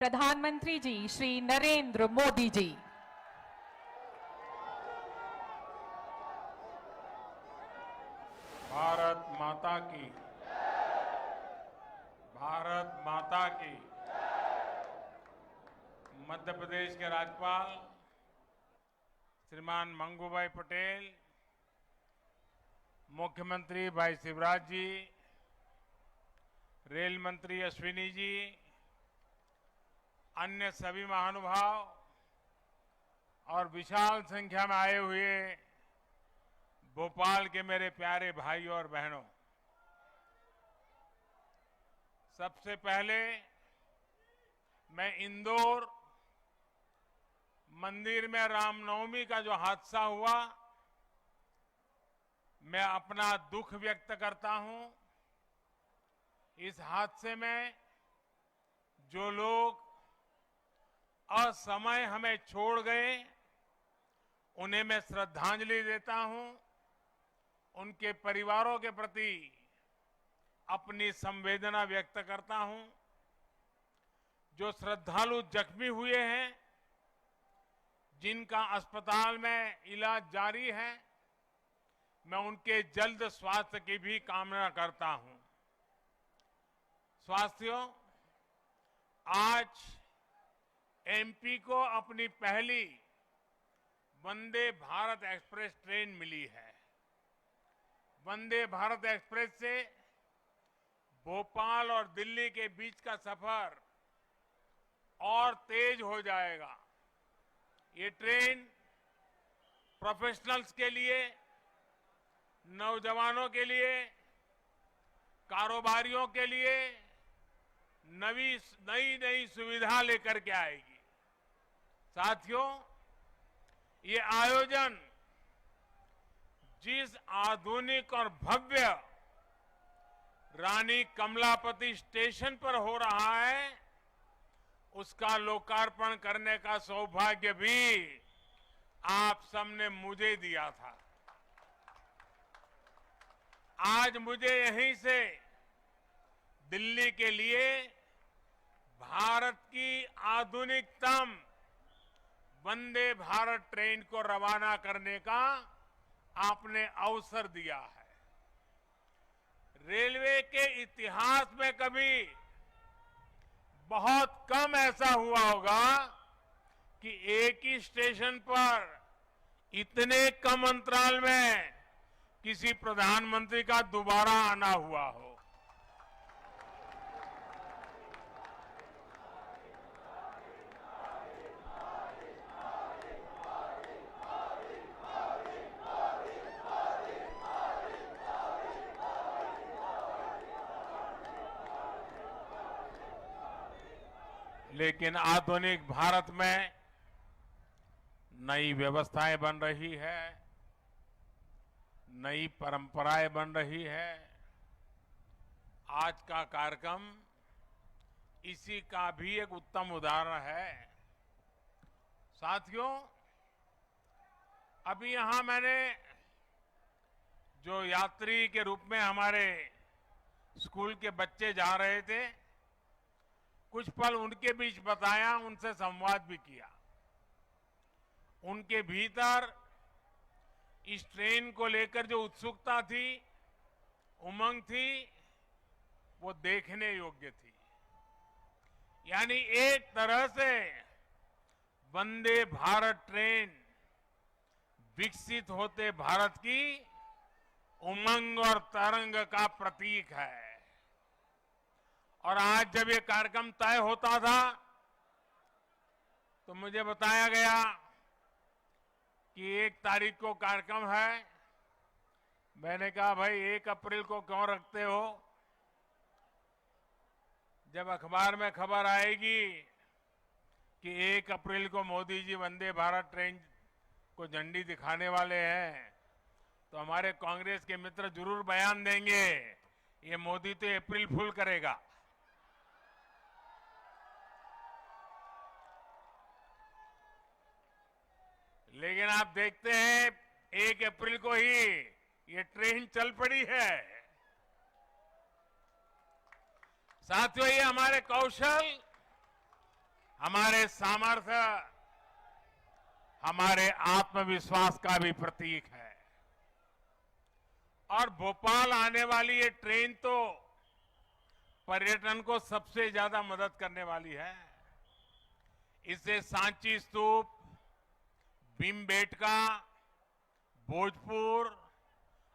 प्रधानमंत्री जी श्री नरेंद्र मोदी जी। भारत माता की, भारत माता की। मध्य प्रदेश के राज्यपाल श्रीमान मंगूभाई पटेल, मुख्यमंत्री भाई शिवराज जी, रेल मंत्री अश्विनी जी, अन्य सभी महानुभाव और विशाल संख्या में आए हुए भोपाल के मेरे प्यारे भाइयों और बहनों, सबसे पहले मैं इंदौर मंदिर में रामनवमी का जो हादसा हुआ, मैं अपना दुख व्यक्त करता हूं। इस हादसे में जो लोग असमय हमें छोड़ गए, उन्हें मैं श्रद्धांजलि देता हूं। उनके परिवारों के प्रति अपनी संवेदना व्यक्त करता हूं। जो श्रद्धालु जख्मी हुए हैं, जिनका अस्पताल में इलाज जारी है, मैं उनके जल्द स्वास्थ्य की भी कामना करता हूं। साथियों, आज एमपी को अपनी पहली वंदे भारत एक्सप्रेस ट्रेन मिली है। वंदे भारत एक्सप्रेस से भोपाल और दिल्ली के बीच का सफर और तेज हो जाएगा। ये ट्रेन प्रोफेशनल्स के लिए, नौजवानों के लिए, कारोबारियों के लिए नई सुविधा लेकर के आएगी। साथियों, ये आयोजन जिस आधुनिक और भव्य रानी कमलापति स्टेशन पर हो रहा है, उसका लोकार्पण करने का सौभाग्य भी आप सबने मुझे दिया था। आज मुझे यहीं से दिल्ली के लिए भारत की आधुनिकतम वंदे भारत ट्रेन को रवाना करने का आपने अवसर दिया है। रेलवे के इतिहास में कभी बहुत कम ऐसा हुआ होगा कि एक ही स्टेशन पर इतने कम अंतराल में किसी प्रधानमंत्री का दोबारा आना हुआ हो। लेकिन आधुनिक भारत में नई व्यवस्थाएं बन रही है, नई परंपराएं बन रही है। आज का कार्यक्रम इसी का भी एक उत्तम उदाहरण है। साथियों, अभी यहां मैंने जो यात्री के रूप में हमारे स्कूल के बच्चे जा रहे थे, कुछ पल उनके बीच बताया, उनसे संवाद भी किया। उनके भीतर इस ट्रेन को लेकर जो उत्सुकता थी, उमंग थी, वो देखने योग्य थी। यानी एक तरह से वंदे भारत ट्रेन विकसित होते भारत की उमंग और तरंग का प्रतीक है। और आज जब ये कार्यक्रम तय होता था, तो मुझे बताया गया कि 1 तारीख को कार्यक्रम है। मैंने कहा, भाई 1 अप्रैल को क्यों रखते हो? जब अखबार में खबर आएगी कि 1 अप्रैल को मोदी जी वंदे भारत ट्रेन को झंडी दिखाने वाले हैं, तो हमारे कांग्रेस के मित्र जरूर बयान देंगे, ये मोदी तो अप्रैल फूल करेगा। लेकिन आप देखते हैं 1 अप्रैल को ही ये ट्रेन चल पड़ी है। साथियों, ये हमारे कौशल हमारे सामर्थ्य, हमारे आत्मविश्वास का भी प्रतीक है। और भोपाल आने वाली ये ट्रेन तो पर्यटन को सबसे ज्यादा मदद करने वाली है। इससे सांची स्तूप, भीमबेटका, भोजपुर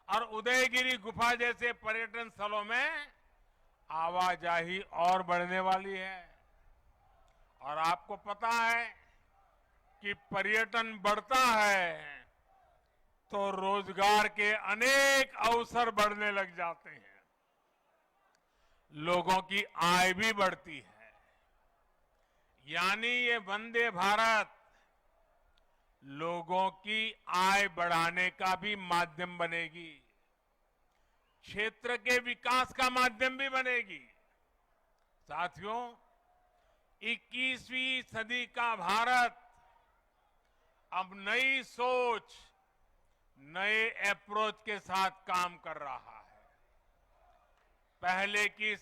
और उदयगिरी गुफा जैसे पर्यटन स्थलों में आवाजाही और बढ़ने वाली है। और आपको पता है कि पर्यटन बढ़ता है तो रोजगार के अनेक अवसर बढ़ने लग जाते हैं, लोगों की आय भी बढ़ती है। यानी ये वंदे भारत लोगों की आय बढ़ाने का भी माध्यम बनेगी, क्षेत्र के विकास का माध्यम भी बनेगी। साथियों, 21वीं सदी का भारत अब नई सोच, नए अप्रोच के साथ काम कर रहा है। पहले की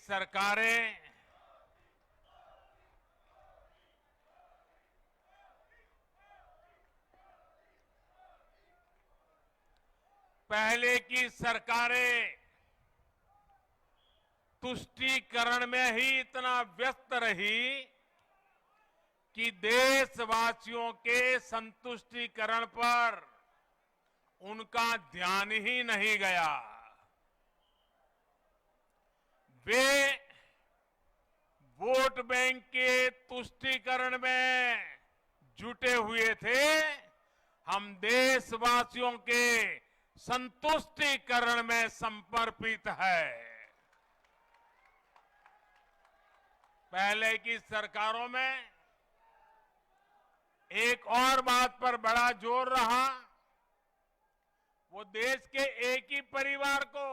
सरकारें तुष्टीकरण में ही इतना व्यस्त रही कि देशवासियों के संतुष्टीकरण पर उनका ध्यान ही नहीं गया। वे वोट बैंक के तुष्टीकरण में जुटे हुए थे। हम देशवासियों के संतुष्टीकरण में समर्पित है। पहले की सरकारों में एक और बात पर बड़ा जोर रहा, वो देश के एक ही परिवार को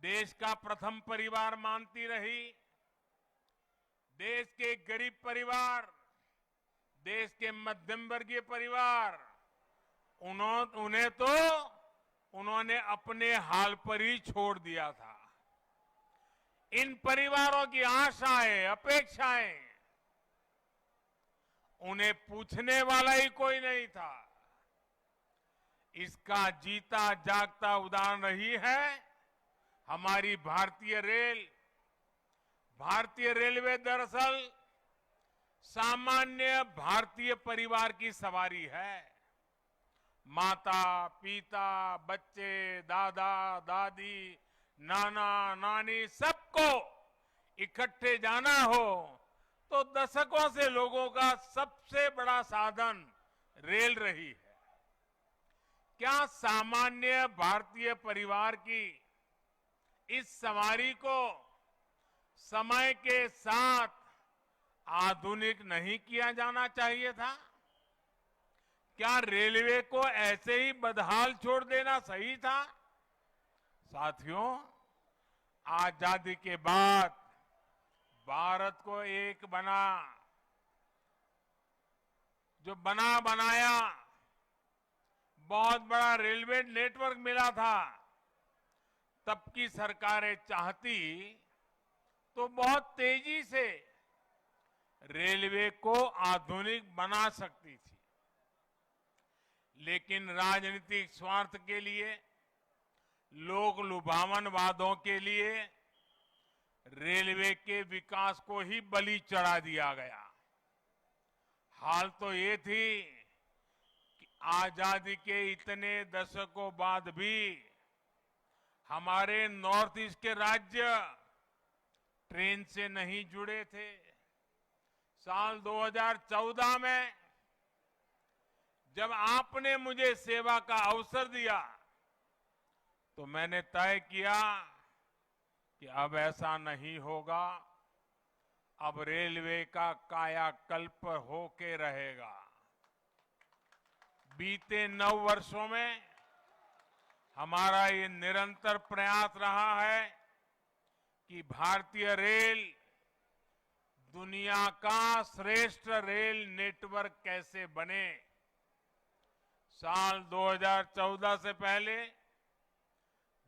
देश का प्रथम परिवार मानती रही। देश के गरीब परिवार, देश के मध्यम वर्गीय परिवार, उन्होंने अपने हाल पर ही छोड़ दिया था। इन परिवारों की आशाएं, अपेक्षाएं, उन्हें पूछने वाला ही कोई नहीं था। इसका जीता जागता उदाहरण रही है हमारी भारतीय रेल। भारतीय रेलवे दरअसल सामान्य भारतीय परिवार की सवारी है। माता, पिता, बच्चे, दादा, दादी, नाना, नानी, सबको इकट्ठे जाना हो तो दशकों से लोगों का सबसे बड़ा साधन रेल रही है। क्या सामान्य भारतीय परिवार की इस सवारी को समय के साथ आधुनिक नहीं किया जाना चाहिए था? क्या रेलवे को ऐसे ही बदहाल छोड़ देना सही था? साथियों, आजादी के बाद भारत को एक बनाया बहुत बड़ा रेलवे नेटवर्क मिला था। तब की सरकारें चाहती तो बहुत तेजी से रेलवे को आधुनिक बना सकती थी, लेकिन राजनीतिक स्वार्थ के लिए, लोक लुभावन वादों के लिए रेलवे के विकास को ही बलि चढ़ा दिया गया। हाल तो ये थी कि आजादी के इतने दशकों बाद भी हमारे नॉर्थ ईस्ट के राज्य ट्रेन से नहीं जुड़े थे। साल 2014 में जब आपने मुझे सेवा का अवसर दिया तो मैंने तय किया कि अब ऐसा नहीं होगा। अब रेलवे का कायाकल्प होके रहेगा। बीते 9 वर्षों में हमारा ये निरंतर प्रयास रहा है कि भारतीय रेल दुनिया का श्रेष्ठ रेल नेटवर्क कैसे बने। साल 2014 से पहले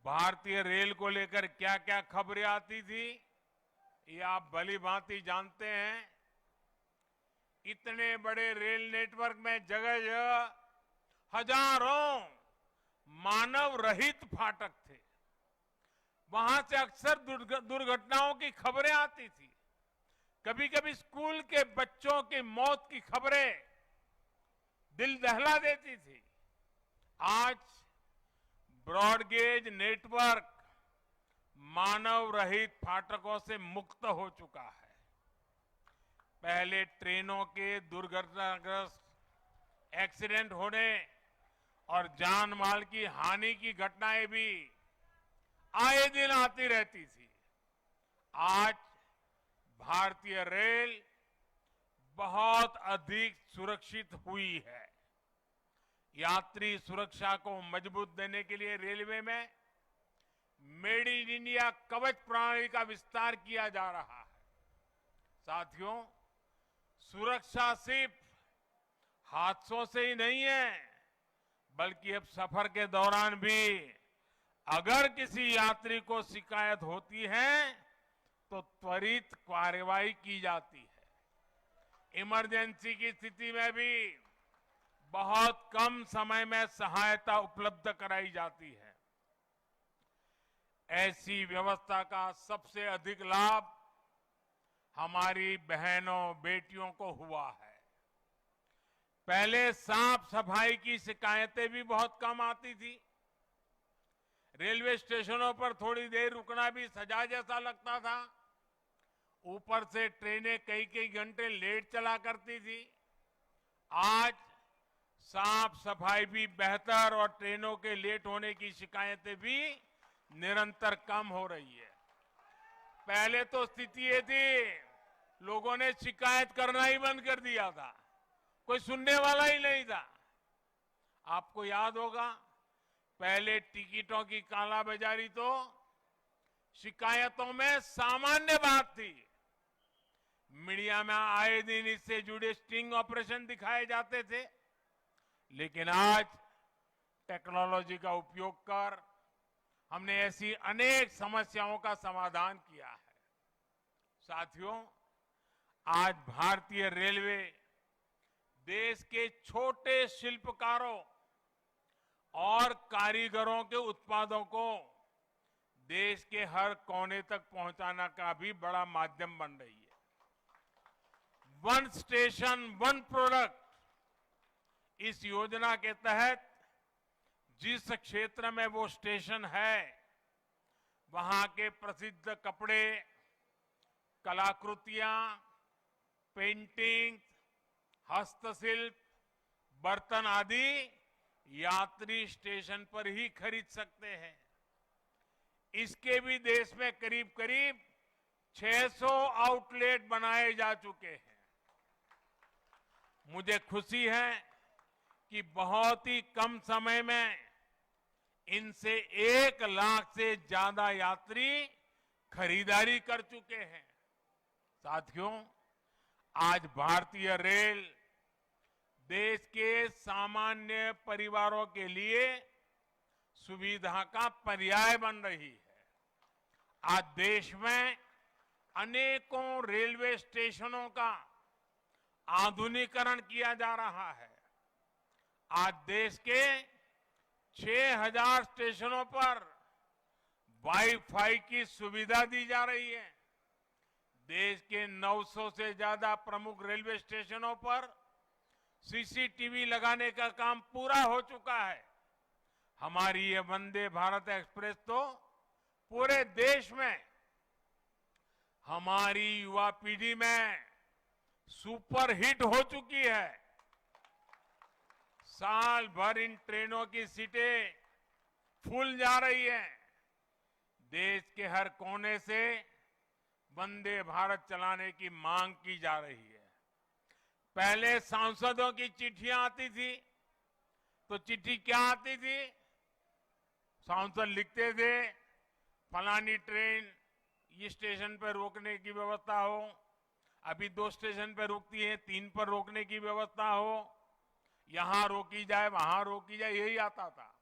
भारतीय रेल को लेकर क्या क्या खबरें आती थी, ये आप भली भांति जानते हैं। इतने बड़े रेल नेटवर्क में जगह जगह हजारों मानव रहित फाटक थे। वहां से अक्सर दुर्घटनाओं की खबरें आती थी। कभी कभी स्कूल के बच्चों की मौत की खबरें दिल दहला देती थी। आज ब्रॉडगेज नेटवर्क मानव रहित फाटकों से मुक्त हो चुका है। पहले ट्रेनों के दुर्घटनाग्रस्त एक्सीडेंट होने और जान माल की हानि की घटनाएं भी आए दिन आती रहती थी। आज भारतीय रेल बहुत अधिक सुरक्षित हुई है। यात्री सुरक्षा को मजबूत देने के लिए रेलवे में मेड इन इंडिया कवच प्रणाली का विस्तार किया जा रहा है। साथियों, सुरक्षा सिर्फ हादसों से ही नहीं है, बल्कि अब सफर के दौरान भी अगर किसी यात्री को शिकायत होती है तो त्वरित कार्रवाई की जाती है। इमरजेंसी की स्थिति में भी बहुत कम समय में सहायता उपलब्ध कराई जाती है। ऐसी व्यवस्था का सबसे अधिक लाभ हमारी बहनों बेटियों को हुआ है। पहले साफ सफाई की शिकायतें भी बहुत कम आती थी। रेलवे स्टेशनों पर थोड़ी देर रुकना भी सजा जैसा लगता था। ऊपर से ट्रेनें कई कई घंटे लेट चला करती थी। आज साफ सफाई भी बेहतर और ट्रेनों के लेट होने की शिकायतें भी निरंतर कम हो रही है। पहले तो स्थिति ये थी, लोगों ने शिकायत करना ही बंद कर दिया था, कोई सुनने वाला ही नहीं था। आपको याद होगा, पहले टिकटों की कालाबाजारी तो शिकायतों में सामान्य बात थी। मीडिया में आए दिन इससे जुड़े स्टिंग ऑपरेशन दिखाए जाते थे। लेकिन आज टेक्नोलॉजी का उपयोग कर हमने ऐसी अनेक समस्याओं का समाधान किया है। साथियों, आज भारतीय रेलवे देश के छोटे शिल्पकारों और कारीगरों के उत्पादों को देश के हर कोने तक पहुंचाना का भी बड़ा माध्यम बन रही है। वन स्टेशन वन प्रोडक्ट, इस योजना के तहत जिस क्षेत्र में वो स्टेशन है, वहां के प्रसिद्ध कपड़े, कलाकृतियां, पेंटिंग, हस्तशिल्प, बर्तन आदि यात्री स्टेशन पर ही खरीद सकते हैं। इसके भी देश में करीब करीब 600 आउटलेट बनाए जा चुके हैं। मुझे खुशी है कि बहुत ही कम समय में इनसे 1 लाख से ज्यादा यात्री खरीदारी कर चुके हैं। साथियों, आज भारतीय रेल देश के सामान्य परिवारों के लिए सुविधा का पर्याय बन रही है। आज देश में अनेकों रेलवे स्टेशनों का आधुनिकीकरण किया जा रहा है। आज देश के 6000 स्टेशनों पर वाईफाई की सुविधा दी जा रही है। देश के 900 से ज्यादा प्रमुख रेलवे स्टेशनों पर सीसीटीवी लगाने का काम पूरा हो चुका है। हमारी ये वंदे भारत एक्सप्रेस तो पूरे देश में हमारी युवा पीढ़ी में सुपर हिट हो चुकी है। साल भर इन ट्रेनों की सीटें फुल जा रही हैं। देश के हर कोने से वंदे भारत चलाने की मांग की जा रही है। पहले सांसदों की चिट्ठियां आती थी, तो चिट्ठी क्या आती थी? सांसद लिखते थे, फलानी ट्रेन ये स्टेशन पर रोकने की व्यवस्था हो, अभी 2 स्टेशन पर रुकती है, 3 पर रोकने की व्यवस्था हो, यहां रोकी जाए वहां रोकी जाए, यही आता था।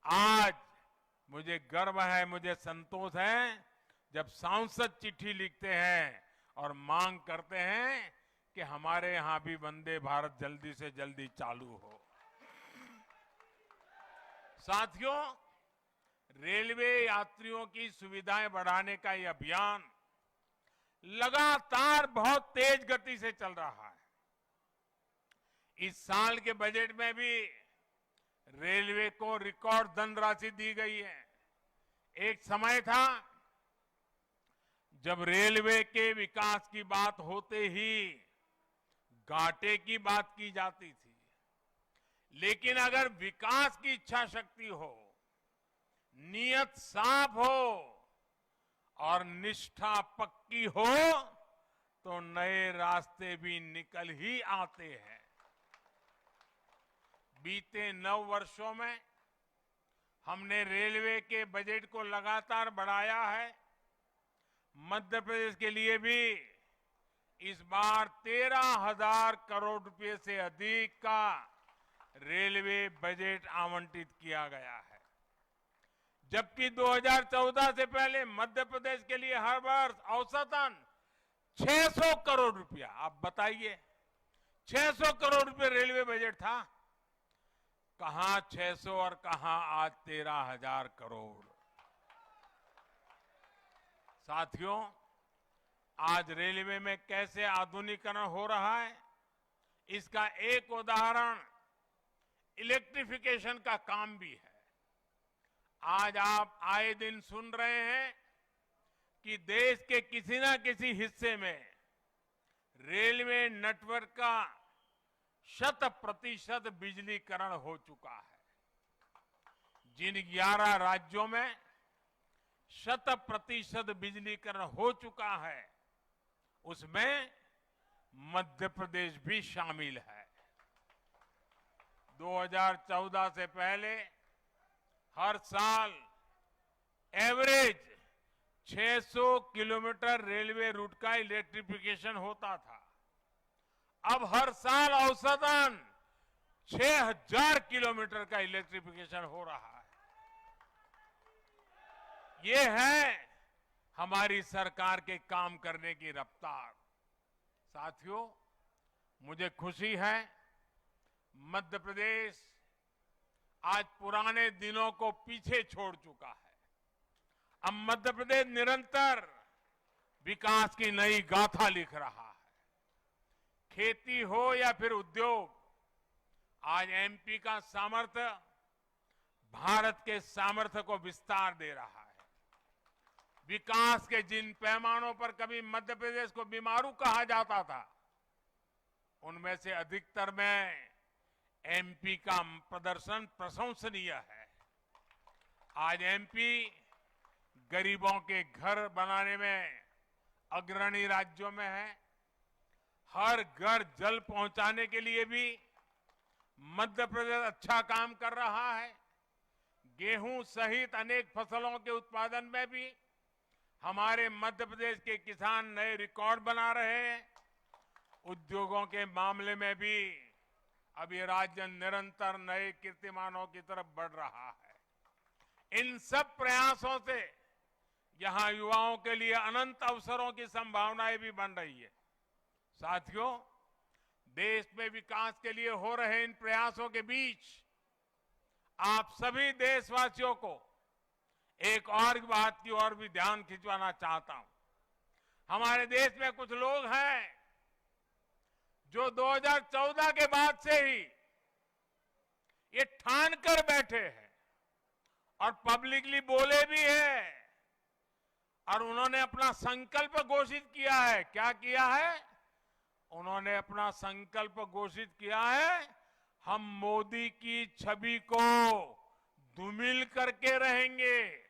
आज मुझे गर्व है, मुझे संतोष है जब सांसद चिट्ठी लिखते हैं और मांग करते हैं कि हमारे यहां भी वंदे भारत जल्दी से जल्दी चालू हो। साथियों, रेलवे यात्रियों की सुविधाएं बढ़ाने का ये अभियान लगातार बहुत तेज गति से चल रहा है। इस साल के बजट में भी रेलवे को रिकॉर्ड धनराशि दी गई है। एक समय था जब रेलवे के विकास की बात होते ही घाटे की बात की जाती थी, लेकिन अगर विकास की इच्छा शक्ति हो, नीयत साफ हो और निष्ठा पक्की हो तो नए रास्ते भी निकल ही आते हैं। बीते 9 वर्षों में हमने रेलवे के बजट को लगातार बढ़ाया है। मध्य प्रदेश के लिए भी इस बार 13,000 करोड़ रुपए से अधिक का रेलवे बजट आवंटित किया गया है, जबकि 2014 से पहले मध्य प्रदेश के लिए हर वर्ष औसतन 600 करोड़ रुपया, आप बताइए 600 करोड़ रुपए रेलवे बजट था। कहां 600 और कहां आज 13,000 करोड़। साथियों, आज रेलवे में कैसे आधुनिकीकरण हो रहा है, इसका एक उदाहरण इलेक्ट्रिफिकेशन का काम भी है। आज आप आए दिन सुन रहे हैं कि देश के किसी न किसी हिस्से में रेलवे नेटवर्क का 100% बिजलीकरण हो चुका है। जिन 11 राज्यों में 100% बिजलीकरण हो चुका है, उसमें मध्य प्रदेश भी शामिल है। 2014 से पहले हर साल एवरेज 600 किलोमीटर रेलवे रूट का इलेक्ट्रिफिकेशन होता था। अब हर साल औसतन 6,000 किलोमीटर का इलेक्ट्रिफिकेशन हो रहा है। ये है हमारी सरकार के काम करने की रफ्तार। साथियों, मुझे खुशी है मध्य प्रदेश आज पुराने दिनों को पीछे छोड़ चुका है। अब मध्य प्रदेश निरंतर विकास की नई गाथा लिख रहा है। खेती हो या फिर उद्योग, आज एमपी का सामर्थ्य भारत के सामर्थ्य को विस्तार दे रहा है। विकास के जिन पैमानों पर कभी मध्य प्रदेश को बीमारू कहा जाता था, उनमें से अधिकतर में एमपी का प्रदर्शन प्रशंसनीय है। आज एमपी गरीबों के घर बनाने में अग्रणी राज्यों में है। हर घर जल पहुंचाने के लिए भी मध्य प्रदेश अच्छा काम कर रहा है। गेहूं सहित अनेक फसलों के उत्पादन में भी हमारे मध्य प्रदेश के किसान नए रिकॉर्ड बना रहे हैं। उद्योगों के मामले में भी अब ये राज्य निरंतर नए कीर्तिमानों की तरफ बढ़ रहा है। इन सब प्रयासों से यहां युवाओं के लिए अनंत अवसरों की संभावनाएं भी बन रही है। साथियों, देश में विकास के लिए हो रहे इन प्रयासों के बीच आप सभी देशवासियों को एक और बात की ओर भी ध्यान खिंचवाना चाहता हूं। हमारे देश में कुछ लोग हैं जो 2014 के बाद से ही ये ठान कर बैठे हैं और पब्लिकली बोले भी हैं, और उन्होंने अपना संकल्प घोषित किया है। क्या किया है? उन्होंने अपना संकल्प घोषित किया है, हम मोदी की छवि को धूमिल करके रहेंगे।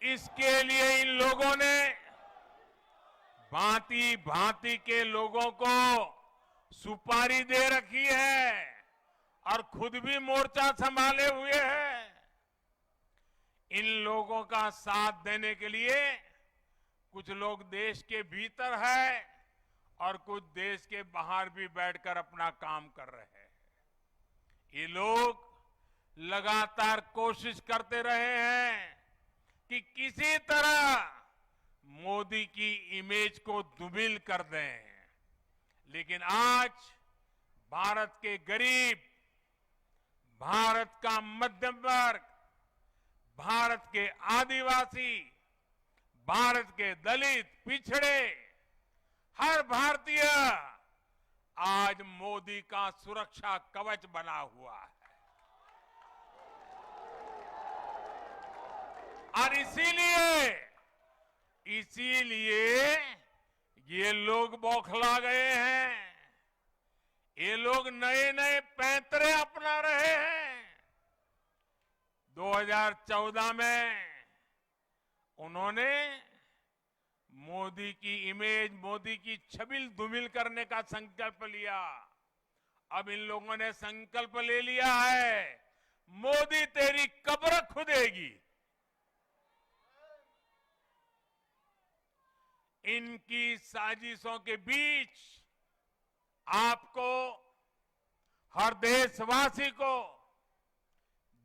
इसके लिए इन लोगों ने भांति भांति के लोगों को सुपारी दे रखी है और खुद भी मोर्चा संभाले हुए हैं। इन लोगों का साथ देने के लिए कुछ लोग देश के भीतर है और कुछ देश के बाहर भी बैठकर अपना काम कर रहे हैं। ये लोग लगातार कोशिश करते रहे हैं कि किसी तरह मोदी की इमेज को दुबिल कर दें। लेकिन आज भारत के गरीब, भारत का मध्यम वर्ग, भारत के आदिवासी, भारत के दलित, पिछड़े, हर भारतीय आज मोदी का सुरक्षा कवच बना हुआ है। और इसीलिए ये लोग बौखला गए हैं। ये लोग नए नए पैंतरे अपना रहे हैं। 2014 में उन्होंने मोदी की इमेज, मोदी की छवि धूमिल करने का संकल्प लिया। अब इन लोगों ने संकल्प ले लिया है, मोदी तेरी कब्र खुदेगी। इनकी साजिशों के बीच आपको, हर देशवासी को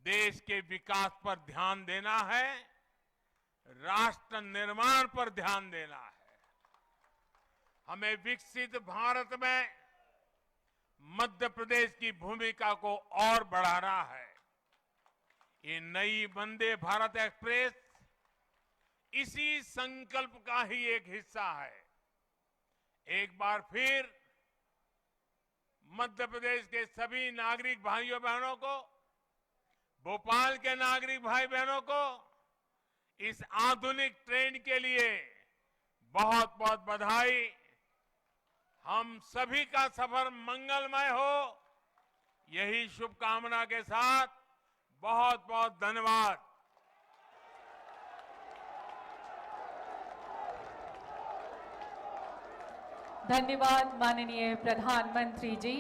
देश के विकास पर ध्यान देना है, राष्ट्र निर्माण पर ध्यान देना है। हमें विकसित भारत में मध्य प्रदेश की भूमिका को और बढ़ाना है। ये नई वंदे भारत एक्सप्रेस इसी संकल्प का ही एक हिस्सा है। एक बार फिर मध्य प्रदेश के सभी नागरिक भाइयों बहनों को, भोपाल के नागरिक भाई बहनों को इस आधुनिक ट्रेन के लिए बहुत बहुत बधाई। हम सभी का सफर मंगलमय हो, यही शुभकामना के साथ बहुत बहुत धन्यवाद। धन्यवाद माननीय प्रधानमंत्री जी।